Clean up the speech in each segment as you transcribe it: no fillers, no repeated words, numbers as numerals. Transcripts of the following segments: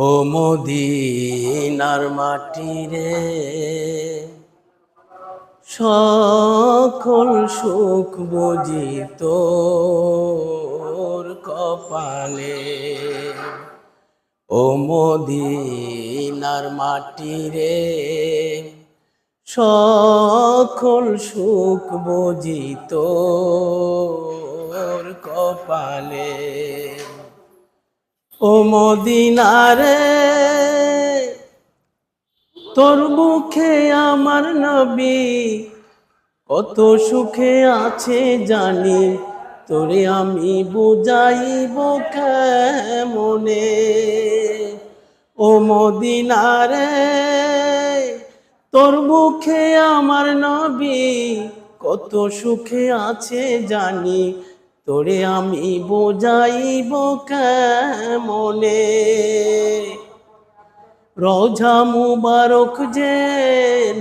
ও মদিনার মাটি রে, সকল সুখ বুঝি তোর কপালে। ও মদিনার মাটি রে, সকল সুখ বুঝি তোর কপালে। ও মদিনারে, তোর মুখে আমার নবী কত সুখে আছে জানি, তোরে আমি বুঝাইব কেমনে। ও মদিনারে, তোর মুখে আমার নবী কত সুখে আছে জানি, তোরে আমি বুঝাইব কেমনে। রোজা মুবারক যে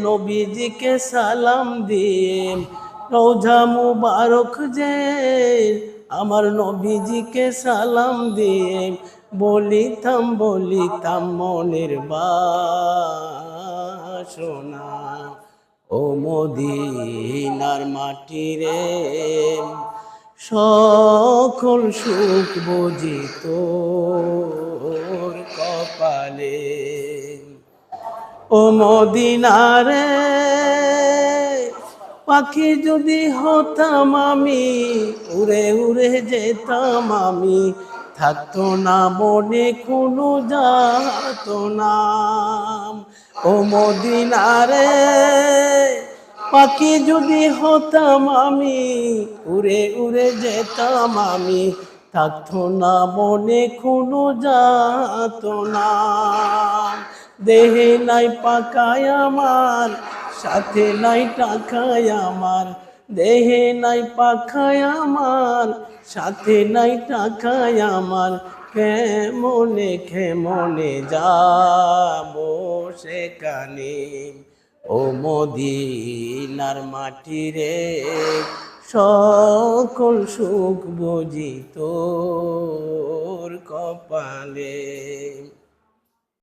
নবীজিকে সালাম দিয়ে, রোজা মুবারক যে আমার নবীজিকে সালাম দিয়ে, বলিতাম মনের বাসনা। ও মদিনার মাটি রে, সকল সুখ বুঝি তোর কপালে। ও মদিনারে, পাখি যদি হতাম আমি, উড়ে উড়ে যেতাম আমি, থাকতো না মনে কোনো যাতনা। ও মদিনারে, পাখি যদি হতাম আমি, উড়ে উড়ে যেতাম আমি, থাকতো না মনে কোনো যাতনা। দেহে নাই পাকায় আমার, সাথে নাই টাকায় আমার, দেহে নাই পাখায় আমার, সাথে নাই টাকায় আমার, কেমনে যাবো সেখানে। ও মদিনার মাটি রে, সকল সুখ বুঝি তোর কপালে।